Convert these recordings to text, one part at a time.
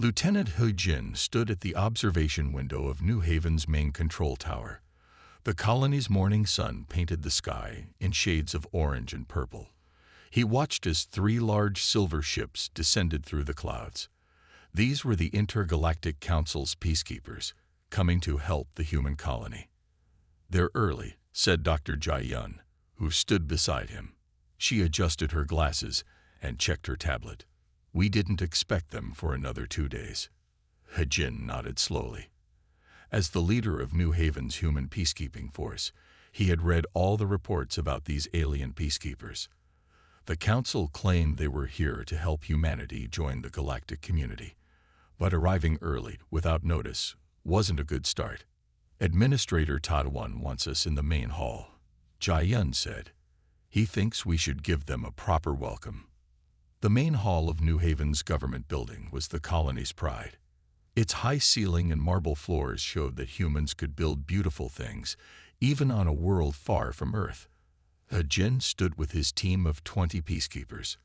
Lieutenant He Jin stood at the observation window of New Haven's main control tower. The colony's morning sun painted the sky in shades of orange and purple. He watched as 3 large silver ships descended through the clouds. These were the Intergalactic Council's Peacekeepers, coming to help the human colony. "They're early," said Dr. Jai-yun, who stood beside him. She adjusted her glasses and checked her tablet. "We didn't expect them for another 2 days." He Jin nodded slowly. As the leader of New Haven's human peacekeeping force, he had read all the reports about these alien peacekeepers. The Council claimed they were here to help humanity join the galactic community. But arriving early, without notice, wasn't a good start. "Administrator Tadwan wants us in the main hall," Jai-yun said. "He thinks we should give them a proper welcome." The main hall of New Haven's government building was the colony's pride. Its high ceiling and marble floors showed that humans could build beautiful things, even on a world far from Earth. He Jin stood with his team of 20 peacekeepers.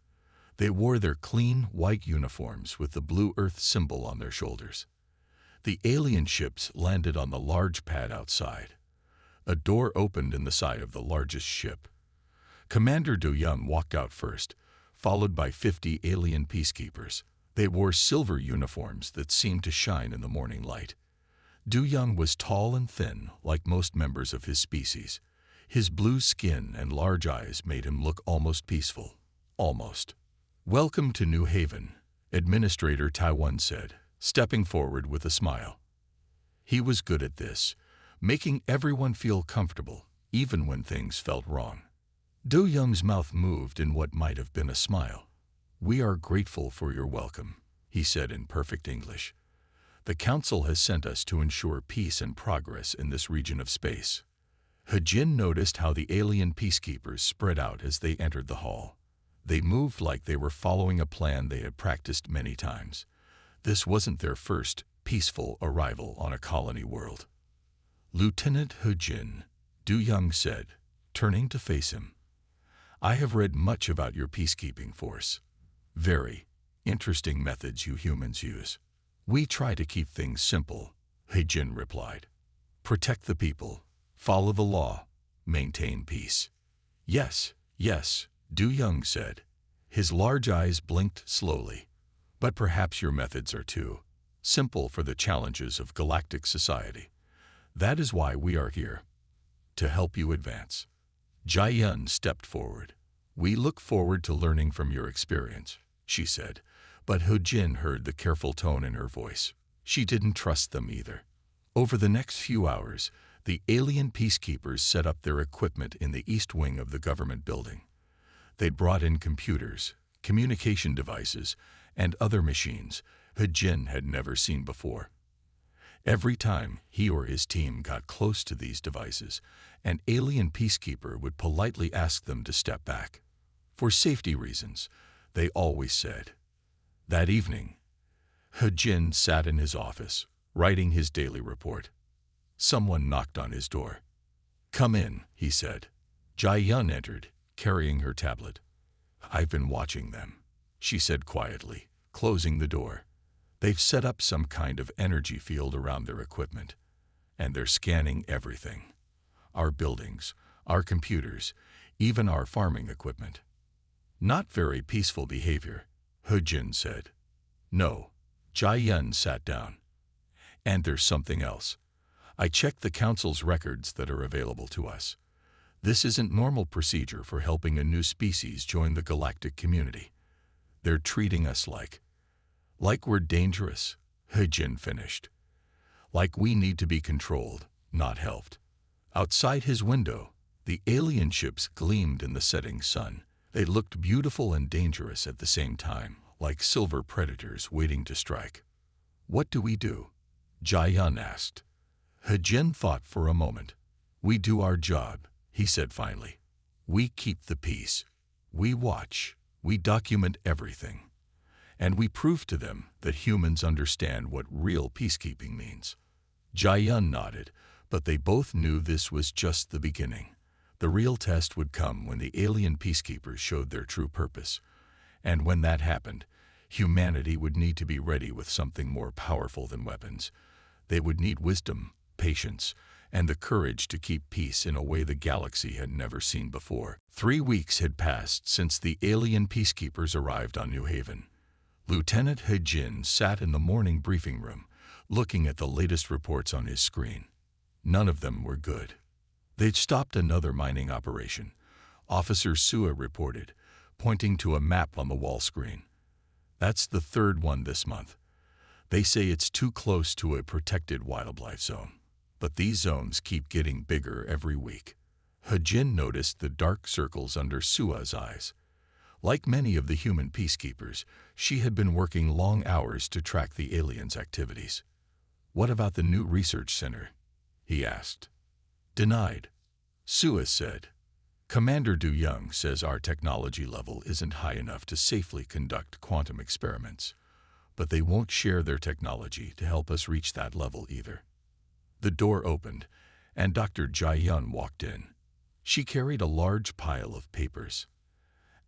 They wore their clean, white uniforms with the blue Earth symbol on their shoulders. The alien ships landed on the large pad outside. A door opened in the side of the largest ship. Commander Do Young walked out first, followed by 50 alien peacekeepers. They wore silver uniforms that seemed to shine in the morning light. Do Young was tall and thin, like most members of his species. His blue skin and large eyes made him look almost peaceful. Almost. "Welcome to New Haven," Administrator Taiwan said, stepping forward with a smile. He was good at this, making everyone feel comfortable, even when things felt wrong. Do Young's mouth moved in what might have been a smile. "We are grateful for your welcome," he said in perfect English. "The Council has sent us to ensure peace and progress in this region of space." He Jin noticed how the alien peacekeepers spread out as they entered the hall. They moved like they were following a plan they had practiced many times. This wasn't their first peaceful arrival on a colony world. "Lieutenant He Jin," Do Young said, turning to face him. "I have read much about your peacekeeping force. Very interesting methods you humans use." "We try to keep things simple," He Jin replied. "Protect the people, follow the law, maintain peace." "Yes, yes," Do Young said. His large eyes blinked slowly. "But perhaps your methods are too simple for the challenges of galactic society. That is why we are here, to help you advance." Jai-yun stepped forward. "We look forward to learning from your experience," she said, but He Jin heard the careful tone in her voice. She didn't trust them either. Over the next few hours, the alien peacekeepers set up their equipment in the east wing of the government building. They'd brought in computers, communication devices, and other machines He Jin had never seen before. Every time he or his team got close to these devices, an alien peacekeeper would politely ask them to step back. For safety reasons, they always said. That evening, He Jin sat in his office, writing his daily report. Someone knocked on his door. "Come in," he said. Jai-yun entered, carrying her tablet. "I've been watching them," she said quietly, closing the door. "They've set up some kind of energy field around their equipment, and they're scanning everything. Our buildings, our computers, even our farming equipment." "Not very peaceful behavior," He Jin said. "No." Jai-yun sat down. "And there's something else. I checked the Council's records that are available to us. This isn't normal procedure for helping a new species join the galactic community. They're treating us like we're dangerous," He Jin finished. "Like we need to be controlled, not helped." Outside his window, the alien ships gleamed in the setting sun. They looked beautiful and dangerous at the same time, like silver predators waiting to strike. "What do we do?" Jai-yun asked. He Jin thought for a moment. "We do our job," he said finally. "We keep the peace. We watch. We document everything. And we prove to them that humans understand what real peacekeeping means." Jai-yun nodded, but they both knew this was just the beginning. The real test would come when the alien peacekeepers showed their true purpose. And when that happened, Humanity would need to be ready with something more powerful than weapons. They would need wisdom, patience, and the courage to keep peace in a way the galaxy had never seen before. 3 weeks had passed since the alien peacekeepers arrived on New Haven. Lieutenant He-Jin sat in the morning briefing room, looking at the latest reports on his screen. None of them were good. They'd stopped another mining operation, Officer Sua reported, pointing to a map on the wall screen. That's the third one this month. They say it's too close to a protected wildlife zone. But these zones keep getting bigger every week. He-Jin noticed the dark circles under Sua's eyes. Like many of the human peacekeepers, she had been working long hours to track the aliens' activities. "What about the new research center?" he asked. "Denied," Sua said. "Commander Du Young says our technology level isn't high enough to safely conduct quantum experiments, but they won't share their technology to help us reach that level either." The door opened, and Dr. Jai-Yun walked in. She carried a large pile of papers.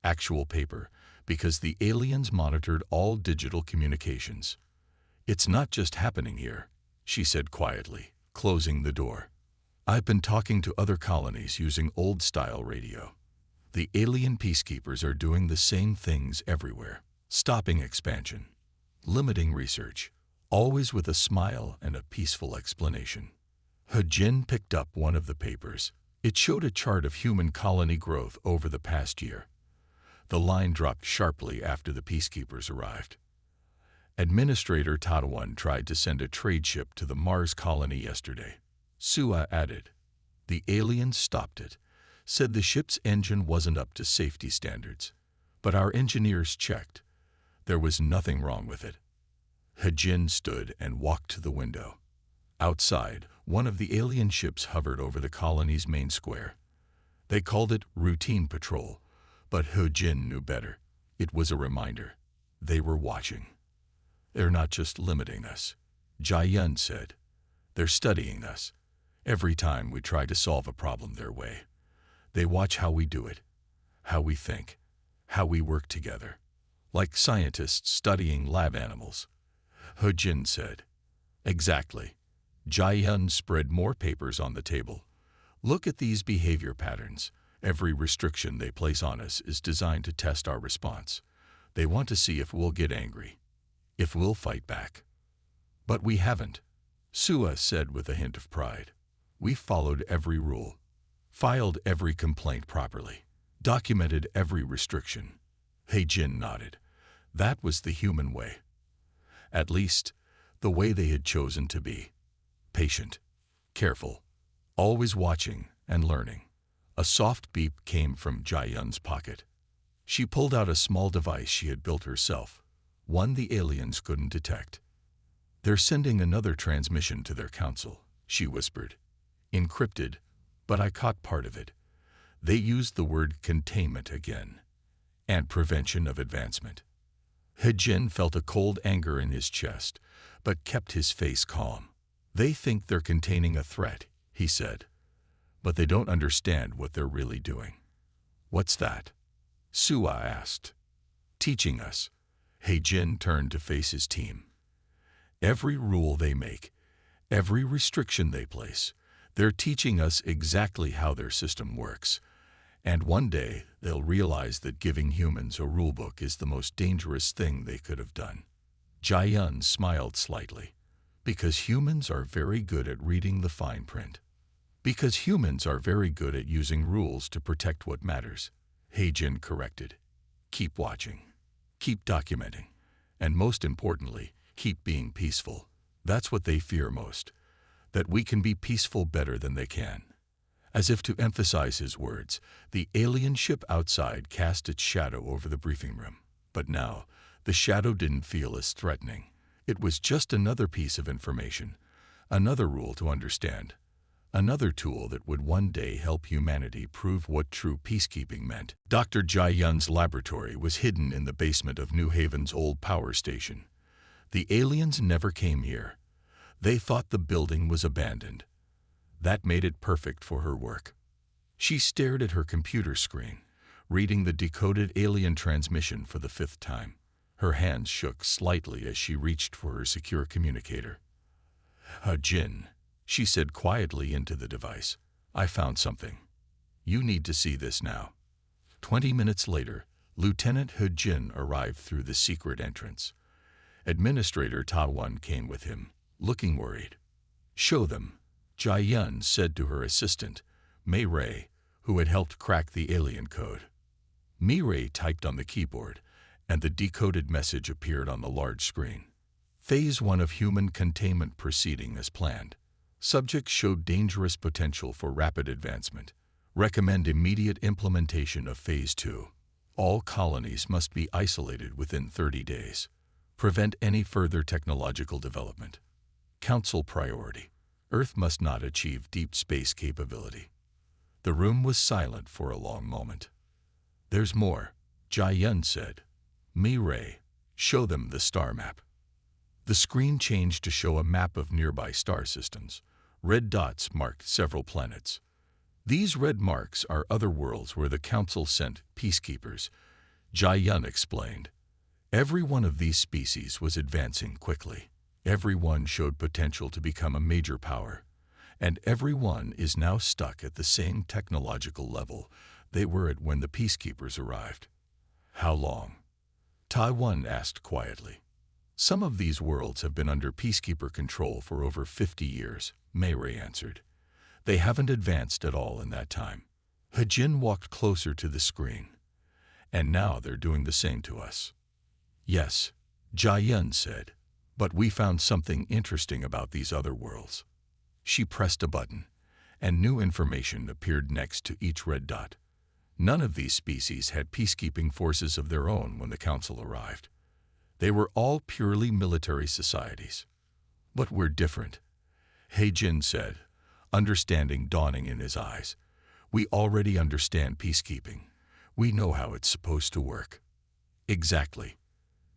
Actual paper, because the aliens monitored all digital communications. "It's not just happening here," she said quietly, closing the door. "I've been talking to other colonies using old-style radio. The alien peacekeepers are doing the same things everywhere, stopping expansion, limiting research, always with a smile and a peaceful explanation." He-Jin picked up one of the papers. It showed a chart of human colony growth over the past year. The line dropped sharply after the peacekeepers arrived. "Administrator Tadawon tried to send a trade ship to the Mars colony yesterday," Sua added. "The aliens stopped it, said the ship's engine wasn't up to safety standards. But our engineers checked. There was nothing wrong with it." He-Jin stood and walked to the window. Outside, one of the alien ships hovered over the colony's main square. They called it routine patrol, but He-Jin knew better. It was a reminder. They were watching. "They're not just limiting us," Jai-Yun said. "They're studying us. Every time we try to solve a problem their way, they watch how we do it, how we think, how we work together. Like scientists studying lab animals," He-Jin said. "Exactly." Jai-Yun spread more papers on the table. "Look at these behavior patterns. Every restriction they place on us is designed to test our response. They want to see if we'll get angry, if we'll fight back." "But we haven't," Sua said with a hint of pride. "We followed every rule, filed every complaint properly, documented every restriction." He-Jin nodded. That was the human way. At least, the way they had chosen to be. Patient, careful, always watching and learning. A soft beep came from Jai-Yun's pocket. She pulled out a small device she had built herself, one the aliens couldn't detect. "They're sending another transmission to their council," she whispered. "Encrypted, but I caught part of it. They used the word containment again, and prevention of advancement." He-Jin felt a cold anger in his chest, but kept his face calm. "They think they're containing a threat," he said, "but they don't understand what they're really doing." "What's that?" Sua asked. "Teaching us." He-Jin turned to face his team. "Every rule they make, every restriction they place, they're teaching us exactly how their system works. And one day they'll realize that giving humans a rulebook is the most dangerous thing they could have done." Jai-Yun smiled slightly. "Because humans are very good at reading the fine print. Because humans are very good at using rules to protect what matters," He-Jin corrected. "Keep watching. Keep documenting. And most importantly, keep being peaceful. That's what they fear most. That we can be peaceful better than they can." As if to emphasize his words, the alien ship outside cast its shadow over the briefing room. But now, the shadow didn't feel as threatening. It was just another piece of information, another rule to understand, another tool that would one day help humanity prove what true peacekeeping meant. Dr. Jai-Yun's laboratory was hidden in the basement of New Haven's old power station. The aliens never came here. They thought the building was abandoned. That made it perfect for her work. She stared at her computer screen, reading the decoded alien transmission for the 5th time. Her hands shook slightly as she reached for her secure communicator. Jin, she said quietly into the device. I found something. You need to see this now. 20 minutes later, Lieutenant He Jin arrived through the secret entrance. Administrator Ta Wan came with him, looking worried. Show them, Jai Yun said to her assistant, Mei Ray, who had helped crack the alien code. Mei Ray typed on the keyboard, and the decoded message appeared on the large screen. Phase 1 of human containment proceeding as planned. Subjects showed dangerous potential for rapid advancement. Recommend immediate implementation of Phase 2. All colonies must be isolated within 30 days. Prevent any further technological development. Council priority. Earth must not achieve deep space capability. The room was silent for a long moment. There's more, Jai Yun said. Mei Ray, show them the star map. The screen changed to show a map of nearby star systems. Red dots marked several planets. These red marks are other worlds where the Council sent Peacekeepers, Jai Yun explained. Every one of these species was advancing quickly. Every one showed potential to become a major power. And every one is now stuck at the same technological level they were at when the Peacekeepers arrived. How long? Taiwan asked quietly. Some of these worlds have been under Peacekeeper control for over 50 years, Mei Ray answered. They haven't advanced at all in that time. He Jin walked closer to the screen. And now they're doing the same to us. Yes, Jai Yun said, but we found something interesting about these other worlds. She pressed a button, and new information appeared next to each red dot. None of these species had peacekeeping forces of their own when the Council arrived. They were all purely military societies. But we're different, He Jin said, understanding dawning in his eyes. We already understand peacekeeping. We know how it's supposed to work. Exactly.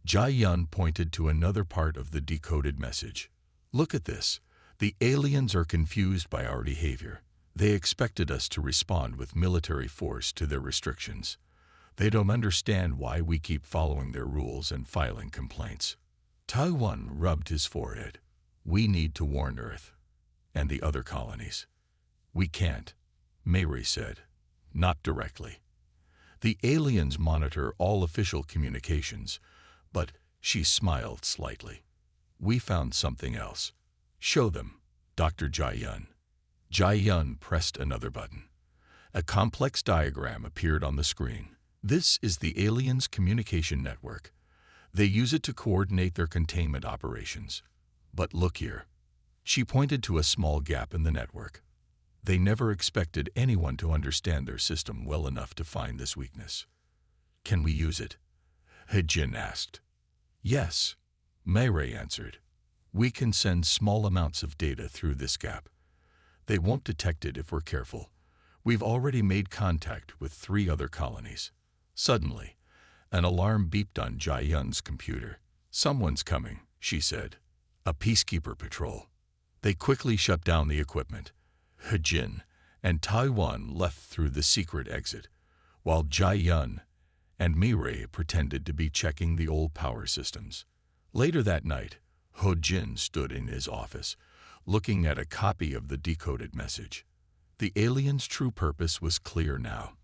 Jai Yun pointed to another part of the decoded message. Look at this. The aliens are confused by our behavior. They expected us to respond with military force to their restrictions. They don't understand why we keep following their rules and filing complaints. Taiwan rubbed his forehead. We need to warn Earth and the other colonies. We can't, Mei Ray said. Not directly. The aliens monitor all official communications, but she smiled slightly. We found something else. Show them, Dr. Jai Yun. Jai Yun pressed another button. A complex diagram appeared on the screen. This is the aliens' communication network. They use it to coordinate their containment operations. But look here. She pointed to a small gap in the network. They never expected anyone to understand their system well enough to find this weakness. Can we use it? He Jin asked. Yes, Mei Ray answered. We can send small amounts of data through this gap. They won't detect it if we're careful. We've already made contact with 3 other colonies. Suddenly, an alarm beeped on Jai Yun's computer. Someone's coming, she said. A peacekeeper patrol. They quickly shut down the equipment. He Jin and Taiwan left through the secret exit, while Jai Yun and Mei Ray pretended to be checking the old power systems. Later that night, He Jin stood in his office, looking at a copy of the decoded message. The aliens' true purpose was clear now,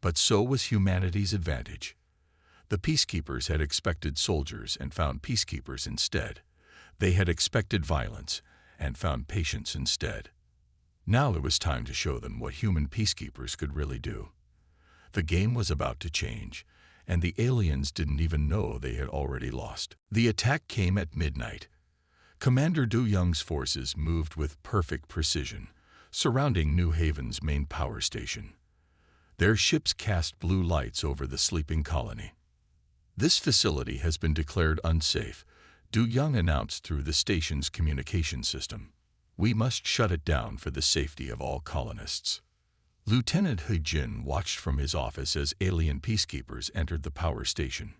but so was humanity's advantage. The peacekeepers had expected soldiers and found peacekeepers instead. They had expected violence and found patience instead. Now it was time to show them what human peacekeepers could really do. The game was about to change, and the aliens didn't even know they had already lost. The attack came at midnight. Commander Du Young's forces moved with perfect precision, surrounding New Haven's main power station. Their ships cast blue lights over the sleeping colony. This facility has been declared unsafe, Du Young announced through the station's communication system. We must shut it down for the safety of all colonists. Lieutenant He Jin watched from his office as alien peacekeepers entered the power station.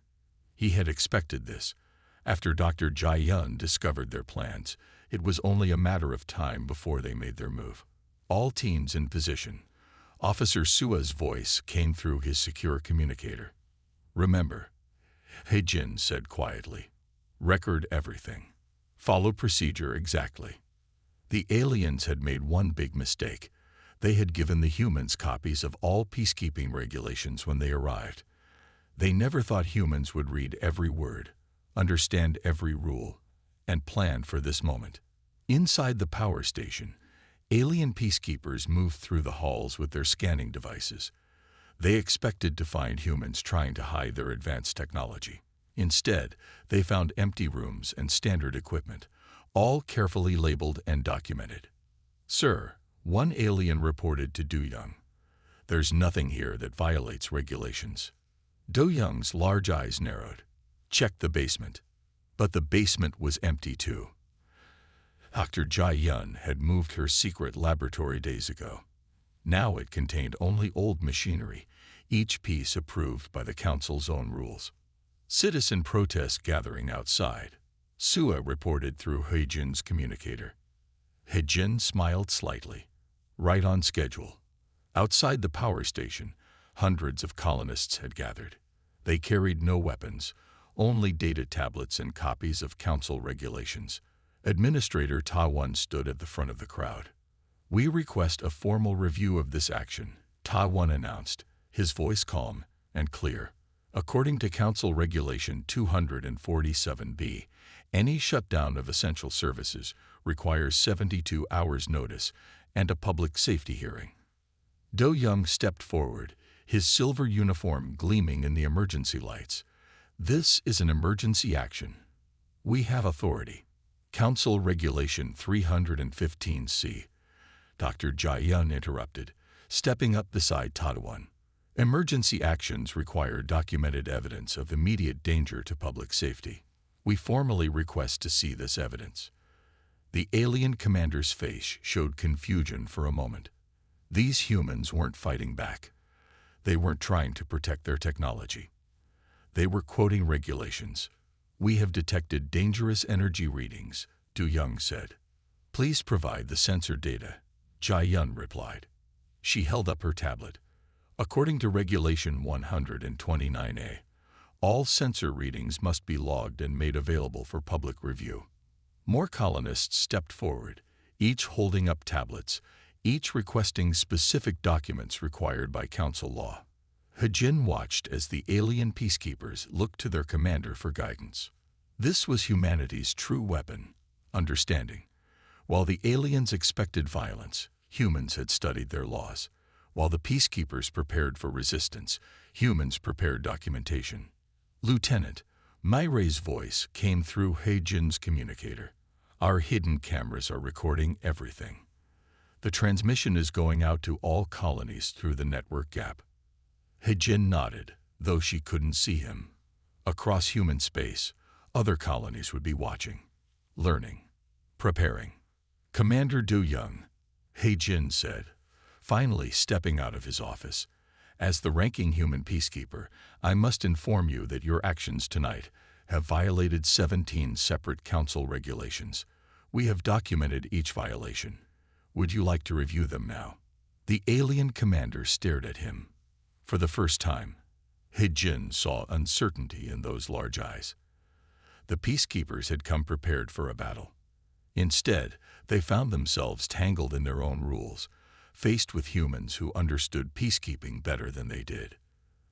He had expected this. After Dr. Jai Yun discovered their plans, it was only a matter of time before they made their move. All teams in position. Officer Sua's voice came through his secure communicator. Remember, He-Jin said quietly. Record everything. Follow procedure exactly. The aliens had made one big mistake. They had given the humans copies of all peacekeeping regulations when they arrived. They never thought humans would read every word, understand every rule, and plan for this moment. Inside the power station, alien peacekeepers moved through the halls with their scanning devices. They expected to find humans trying to hide their advanced technology. Instead, they found empty rooms and standard equipment, all carefully labeled and documented. Sir, one alien reported to Do Young. There's nothing here that violates regulations. Do Young's large eyes narrowed. Check the basement. But the basement was empty too. Dr. Jai-Yun had moved her secret laboratory days ago. Now it contained only old machinery, each piece approved by the Council's own rules. Citizen protest gathering outside. Sua reported through He-Jin's communicator. He-Jin smiled slightly. Right on schedule. Outside the power station, hundreds of colonists had gathered. They carried no weapons, only data tablets and copies of Council regulations. Administrator Ta-Won stood at the front of the crowd. We request a formal review of this action, Ta-Won announced, his voice calm and clear. According to Council Regulation 247B, any shutdown of essential services requires 72 hours notice and a public safety hearing. Do Young stepped forward, his silver uniform gleaming in the emergency lights. This is an emergency action. We have authority. Council Regulation 315C. Dr. Jai-Yun interrupted, stepping up beside Ta-Won. Emergency actions require documented evidence of immediate danger to public safety. We formally request to see this evidence. The alien commander's face showed confusion for a moment. These humans weren't fighting back. They weren't trying to protect their technology. They were quoting regulations. We have detected dangerous energy readings, Du Young said. Please provide the sensor data, Jai-Yun replied. She held up her tablet. According to Regulation 129A, all sensor readings must be logged and made available for public review. More colonists stepped forward, each holding up tablets, each requesting specific documents required by Council law. He-Jin watched as the alien peacekeepers looked to their commander for guidance. This was humanity's true weapon, understanding. While the aliens expected violence, humans had studied their laws. While the peacekeepers prepared for resistance, humans prepared documentation. Lieutenant, Maire's voice came through He-Jin's communicator. Our hidden cameras are recording everything. The transmission is going out to all colonies through the network gap. He-Jin nodded, though she couldn't see him. Across human space, other colonies would be watching, learning, preparing. Commander Du Young, He-Jin said, finally stepping out of his office. As the ranking human peacekeeper, I must inform you that your actions tonight have violated 17 separate Council regulations. We have documented each violation. Would you like to review them now? The alien commander stared at him. For the first time, He-Jin saw uncertainty in those large eyes. The peacekeepers had come prepared for a battle. Instead, they found themselves tangled in their own rules, faced with humans who understood peacekeeping better than they did.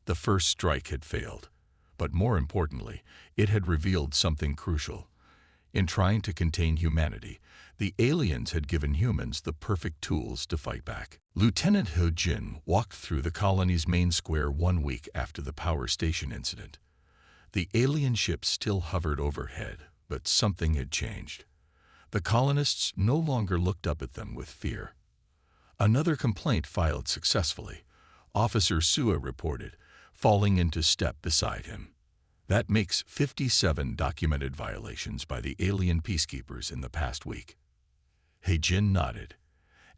The first strike had failed, but more importantly, it had revealed something crucial. In trying to contain humanity, the aliens had given humans the perfect tools to fight back. Lieutenant He-Jin walked through the colony's main square 1 week after the power station incident. The alien ships still hovered overhead, but something had changed. The colonists no longer looked up at them with fear. Another complaint filed successfully. Officer Sua reported, falling into step beside him. That makes 57 documented violations by the alien peacekeepers in the past week. He-Jin nodded.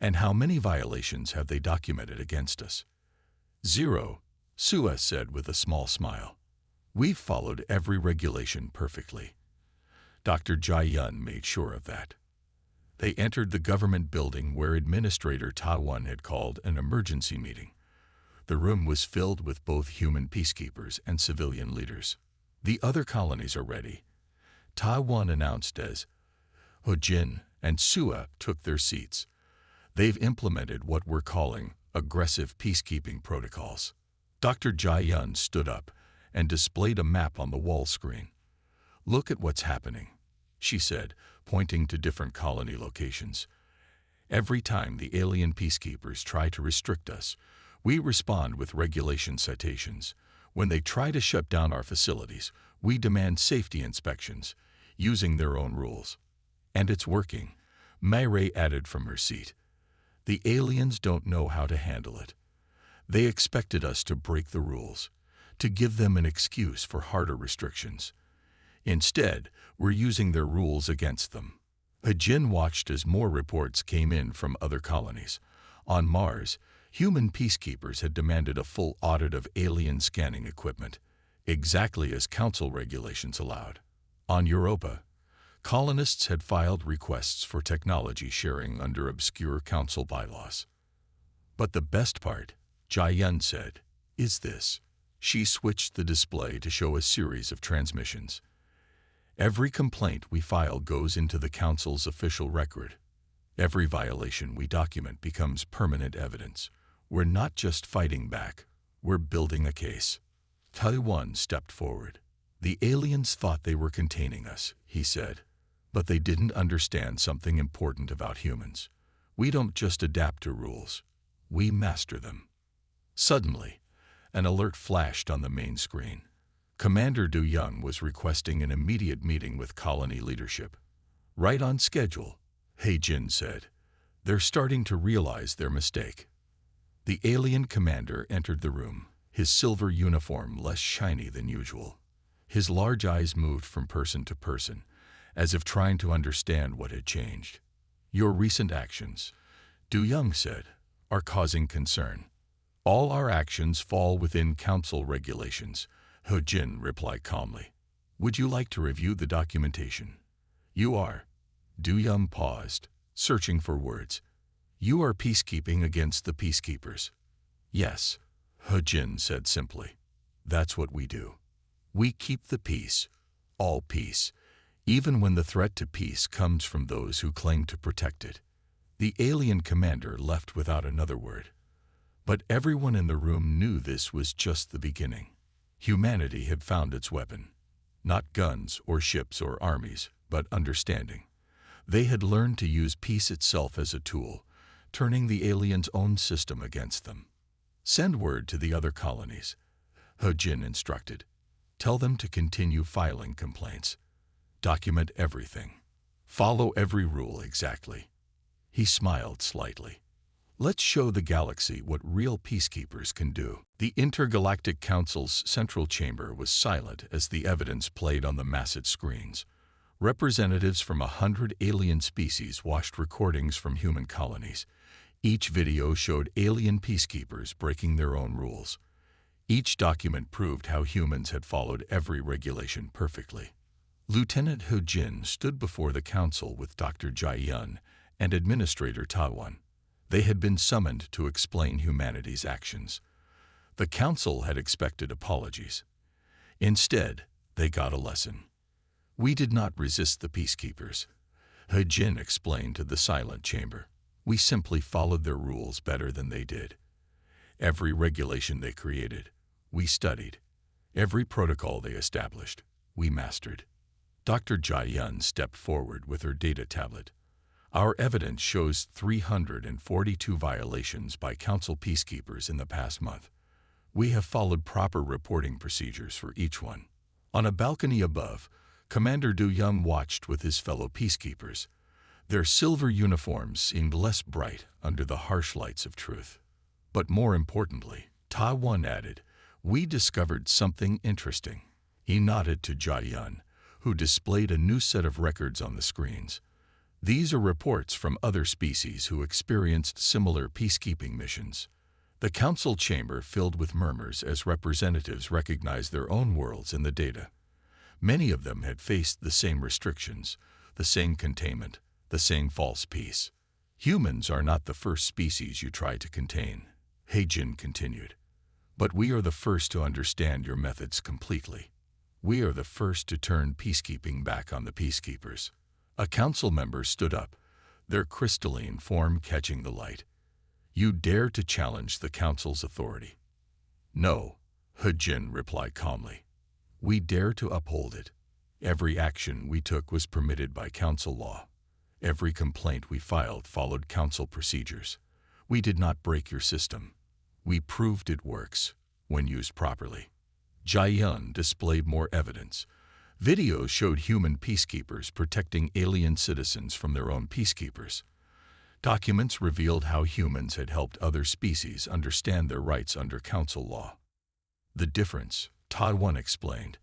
And how many violations have they documented against us? 0, Sua said with a small smile. We've followed every regulation perfectly. Dr. Jai-Yun made sure of that. They entered the government building where Administrator Ta-Won had called an emergency meeting. The room was filled with both human peacekeepers and civilian leaders. The other colonies are ready, Taiwan announced as Hojin and Sua took their seats. They've implemented what we're calling aggressive peacekeeping protocols. Dr. Jai-yun stood up and displayed a map on the wall screen. Look at what's happening, she said, pointing to different colony locations. Every time the alien peacekeepers try to restrict us, we respond with regulation citations. When they try to shut down our facilities, we demand safety inspections, using their own rules. And it's working, Mayray added from her seat. The aliens don't know how to handle it. They expected us to break the rules, to give them an excuse for harder restrictions. Instead, we're using their rules against them. Hajin watched as more reports came in from other colonies. On Mars, human peacekeepers had demanded a full audit of alien scanning equipment, exactly as Council regulations allowed. On Europa, colonists had filed requests for technology sharing under obscure Council bylaws. But the best part, Jai-yun said, is this. She switched the display to show a series of transmissions. Every complaint we file goes into the Council's official record. Every violation we document becomes permanent evidence. We're not just fighting back, we're building a case. Taiwan stepped forward. The aliens thought they were containing us, he said. But they didn't understand something important about humans. We don't just adapt to rules, we master them. Suddenly, an alert flashed on the main screen. Commander Du Young was requesting an immediate meeting with colony leadership. Right on schedule, He Jin said. They're starting to realize their mistake. The alien commander entered the room, his silver uniform less shiny than usual. His large eyes moved from person to person, as if trying to understand what had changed. Your recent actions, Du Young said, are causing concern. All our actions fall within Council regulations, He Jin replied calmly. Would you like to review the documentation? You are. Du Young paused, searching for words. You are peacekeeping against the peacekeepers. Yes, He Jin said simply. That's what we do. We keep the peace, all peace, even when the threat to peace comes from those who claim to protect it. The alien commander left without another word. But everyone in the room knew this was just the beginning. Humanity had found its weapon. Not guns or ships or armies, but understanding. They had learned to use peace itself as a tool, turning the aliens' own system against them. Send word to the other colonies, He Jin instructed. Tell them to continue filing complaints. Document everything. Follow every rule exactly. He smiled slightly. Let's show the galaxy what real peacekeepers can do. The Intergalactic Council's central chamber was silent as the evidence played on the massive screens. Representatives from 100 alien species watched recordings from human colonies. Each video showed alien peacekeepers breaking their own rules. Each document proved how humans had followed every regulation perfectly. Lieutenant He Jin stood before the council with Dr. Jai-yun and Administrator Taiwan. They had been summoned to explain humanity's actions. The council had expected apologies. Instead, they got a lesson. We did not resist the peacekeepers, He Jin explained to the silent chamber. We simply followed their rules better than they did. Every regulation they created, we studied. Every protocol they established, we mastered. Dr. Jai-yun stepped forward with her data tablet. Our evidence shows 342 violations by Council peacekeepers in the past month. We have followed proper reporting procedures for each one. On a balcony above, Commander Du Young watched with his fellow peacekeepers. Their silver uniforms seemed less bright under the harsh lights of truth. But more importantly, Taiwan added, we discovered something interesting. He nodded to Jai-yun, who displayed a new set of records on the screens. These are reports from other species who experienced similar peacekeeping missions. The council chamber filled with murmurs as representatives recognized their own worlds in the data. Many of them had faced the same restrictions, the same containment, the same false peace. Humans are not the first species you try to contain, He Jin continued. But we are the first to understand your methods completely. We are the first to turn peacekeeping back on the Peacekeepers. A council member stood up, their crystalline form catching the light. You dare to challenge the council's authority? No, Hejin replied calmly. We dare to uphold it. Every action we took was permitted by council law. Every complaint we filed followed council procedures. We did not break your system. We proved it works when used properly. Jiayun displayed more evidence. Videos showed human peacekeepers protecting alien citizens from their own peacekeepers. Documents revealed how humans had helped other species understand their rights under council law. The difference, Taiwan explained,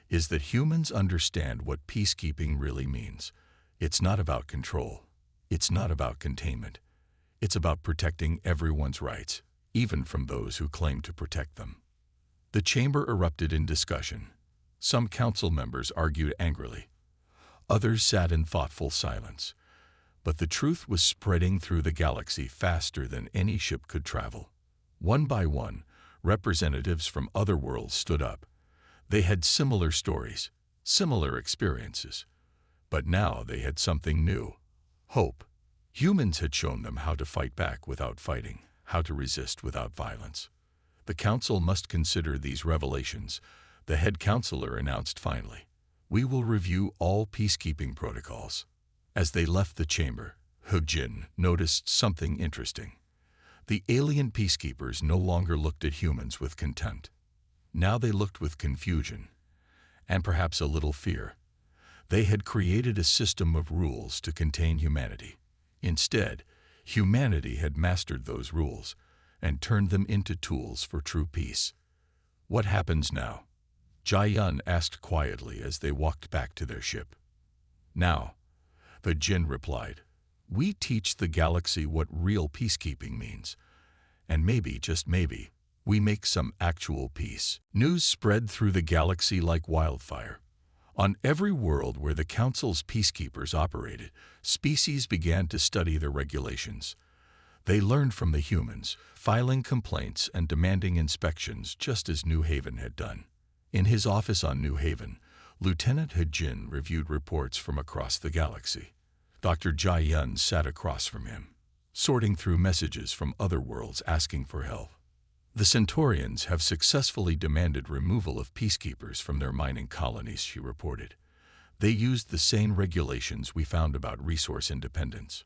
is that humans understand what peacekeeping really means. It's not about control. It's not about containment. It's about protecting everyone's rights, even from those who claim to protect them. The chamber erupted in discussion. Some council members argued angrily. Others sat in thoughtful silence. But the truth was spreading through the galaxy faster than any ship could travel. One by one, representatives from other worlds stood up. They had similar stories, similar experiences. But now they had something new: hope. Humans had shown them how to fight back without fighting, how to resist without violence. The council must consider these revelations, the head counselor announced finally. We will review all peacekeeping protocols. As they left the chamber, Hejin noticed something interesting. The alien peacekeepers no longer looked at humans with contempt. Now they looked with confusion, and perhaps a little fear. They had created a system of rules to contain humanity. Instead, humanity had mastered those rules and turned them into tools for true peace. What happens now? Jiayun asked quietly as they walked back to their ship. Now, the Jin replied, we teach the galaxy what real peacekeeping means. And maybe, just maybe, we make some actual peace. News spread through the galaxy like wildfire. On every world where the Council's peacekeepers operated, species began to study their regulations. They learned from the humans, filing complaints and demanding inspections just as New Haven had done. In his office on New Haven, Lieutenant Hejin reviewed reports from across the galaxy. Dr. Jiayun sat across from him, sorting through messages from other worlds asking for help. The Centaurians have successfully demanded removal of peacekeepers from their mining colonies, she reported. They used the same regulations we found about resource independence.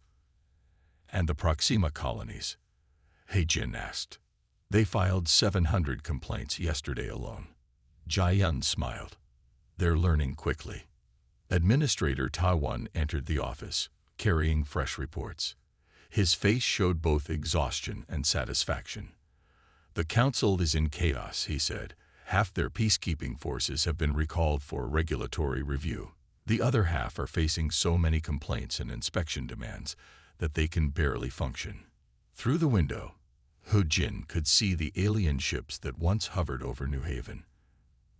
And the Proxima colonies? Hejin asked. They filed 700 complaints yesterday alone. Jiayun smiled. They're learning quickly. Administrator Taiwan entered the office, carrying fresh reports. His face showed both exhaustion and satisfaction. The Council is in chaos, he said. Half their peacekeeping forces have been recalled for regulatory review. The other half are facing so many complaints and inspection demands that they can barely function. Through the window, Hejin could see the alien ships that once hovered over New Haven.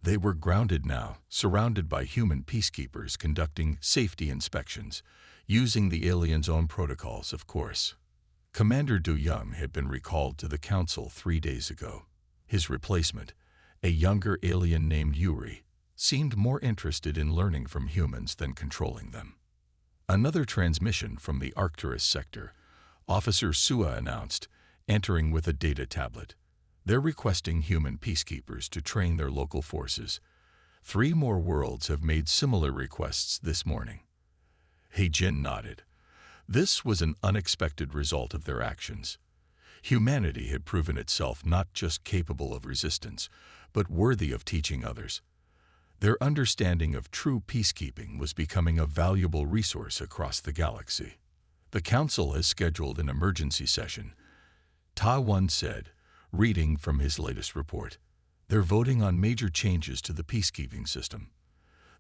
They were grounded now, surrounded by human peacekeepers conducting safety inspections, using the aliens' own protocols, of course. Commander Du Young had been recalled to the Council 3 days ago. His replacement, a younger alien named Yuri, seemed more interested in learning from humans than controlling them. Another transmission from the Arcturus sector, Officer Sua announced, entering with a data tablet. They're requesting human peacekeepers to train their local forces. 3 more worlds have made similar requests this morning. Hejin nodded. This was an unexpected result of their actions. Humanity had proven itself not just capable of resistance, but worthy of teaching others. Their understanding of true peacekeeping was becoming a valuable resource across the galaxy. The Council has scheduled an emergency session, Taiwan said, reading from his latest report. They're voting on major changes to the peacekeeping system.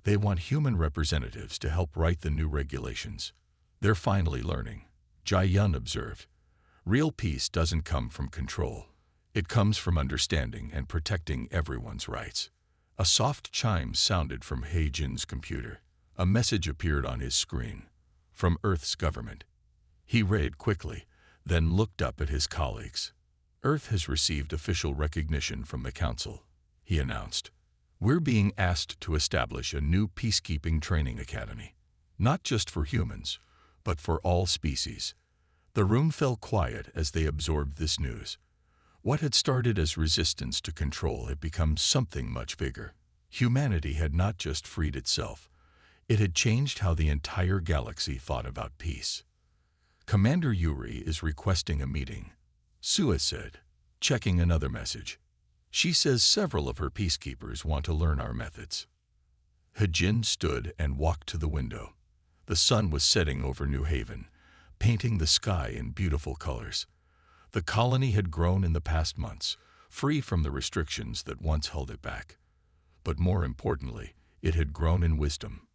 They want human representatives to help write the new regulations. They're finally learning, Jiayun observed. Real peace doesn't come from control. It comes from understanding and protecting everyone's rights. A soft chime sounded from Hejin's computer. A message appeared on his screen. From Earth's government. He read quickly, then looked up at his colleagues. Earth has received official recognition from the Council, he announced. We're being asked to establish a new peacekeeping training academy, not just for humans, but for all species. The room fell quiet as they absorbed this news. What had started as resistance to control had become something much bigger. Humanity had not just freed itself, it had changed how the entire galaxy thought about peace. Commander Yuri is requesting a meeting, Sua said, checking another message. She says several of her peacekeepers want to learn our methods. Hejin stood and walked to the window. The sun was setting over New Haven, painting the sky in beautiful colors. The colony had grown in the past months, free from the restrictions that once held it back. But more importantly, it had grown in wisdom.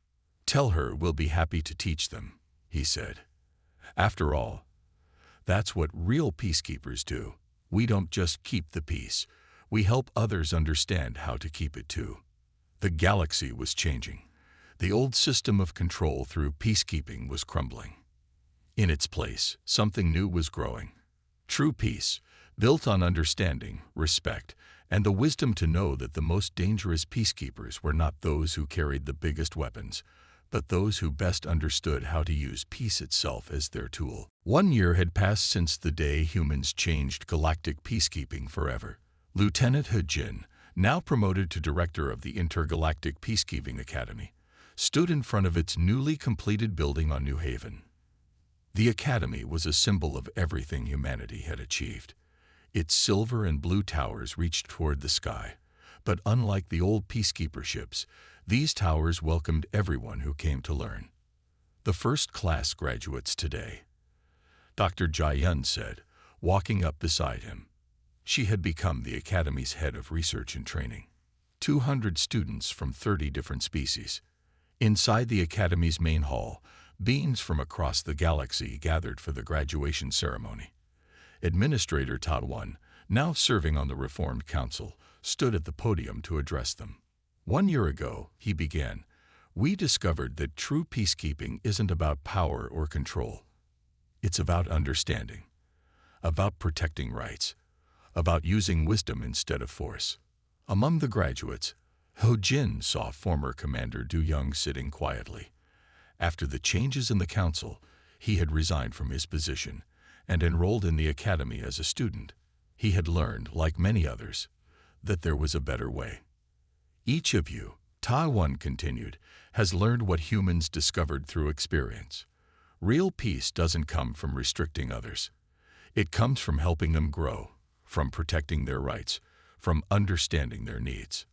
Tell her we'll be happy to teach them, he said. After all, that's what real peacekeepers do. We don't just keep the peace, we help others understand how to keep it too. The galaxy was changing. The old system of control through peacekeeping was crumbling. In its place, something new was growing. True peace, built on understanding, respect, and the wisdom to know that the most dangerous peacekeepers were not those who carried the biggest weapons, but those who best understood how to use peace itself as their tool. 1 year had passed since the day humans changed galactic peacekeeping forever. Lieutenant Hejin, now promoted to director of the Intergalactic Peacekeeping Academy, stood in front of its newly completed building on New Haven. The academy was a symbol of everything humanity had achieved. Its silver and blue towers reached toward the sky, but unlike the old peacekeeper ships, these towers welcomed everyone who came to learn. The first-class graduates today, Dr. Jai-yun said, walking up beside him. She had become the academy's head of research and training. 200 students from 30 different species. Inside the academy's main hall, beings from across the galaxy gathered for the graduation ceremony. Administrator Tadwan, now serving on the Reformed Council, stood at the podium to address them. 1 year ago, he began, we discovered that true peacekeeping isn't about power or control. It's about understanding, about protecting rights, about using wisdom instead of force. Among the graduates, Hejin saw former Commander Du Young sitting quietly. After the changes in the council, he had resigned from his position and enrolled in the academy as a student. He had learned, like many others, that there was a better way. Each of you, Taiwan continued, has learned what humans discovered through experience. Real peace doesn't come from restricting others. It comes from helping them grow, from protecting their rights, from understanding their needs.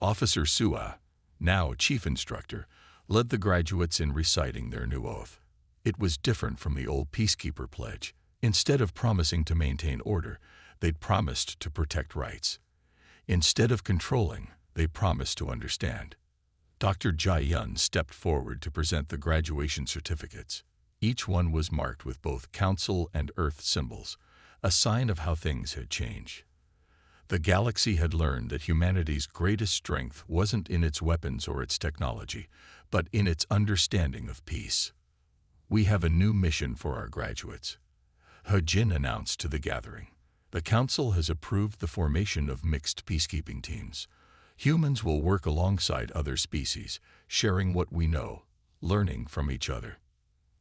Officer Sua, now chief instructor, led the graduates in reciting their new oath. It was different from the old peacekeeper pledge. Instead of promising to maintain order, they'd promised to protect rights. Instead of controlling, they promised to understand. Dr. Jai-yun stepped forward to present the graduation certificates. Each one was marked with both Council and Earth symbols, a sign of how things had changed. The galaxy had learned that humanity's greatest strength wasn't in its weapons or its technology, but in its understanding of peace. We have a new mission for our graduates, Hejin announced to the gathering. The Council has approved the formation of mixed peacekeeping teams. Humans will work alongside other species, sharing what we know, learning from each other.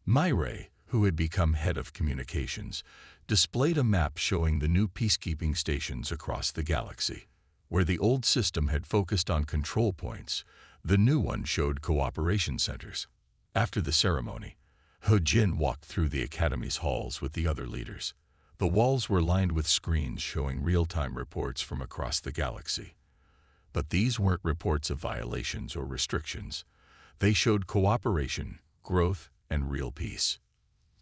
Myre, who had become head of communications, displayed a map showing the new peacekeeping stations across the galaxy. Where the old system had focused on control points, the new one showed cooperation centers. After the ceremony, Hejin walked through the academy's halls with the other leaders. The walls were lined with screens showing real-time reports from across the galaxy. But these weren't reports of violations or restrictions. They showed cooperation, growth, and real peace.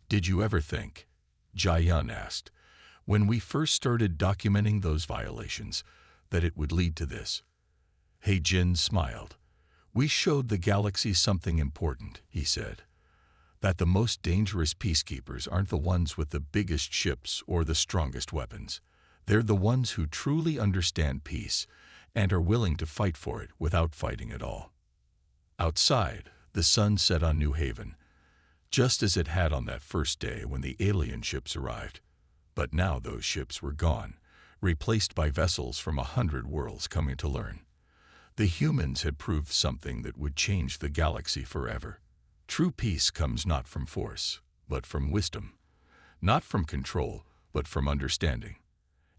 Did you ever think, Jai-yun asked, when we first started documenting those violations, that it would lead to this? Hejin smiled. We showed the galaxy something important, he said. That the most dangerous peacekeepers aren't the ones with the biggest ships or the strongest weapons. They're the ones who truly understand peace and are willing to fight for it without fighting at all. Outside, the sun set on New Haven, just as it had on that first day when the alien ships arrived. But now those ships were gone, replaced by vessels from 100 worlds coming to learn. The humans had proved something that would change the galaxy forever. True peace comes not from force, but from wisdom. Not from control, but from understanding.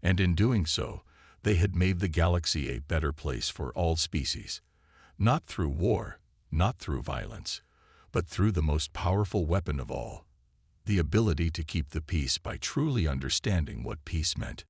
And in doing so, they had made the galaxy a better place for all species. Not through war, not through violence, but through the most powerful weapon of all, the ability to keep the peace by truly understanding what peace meant.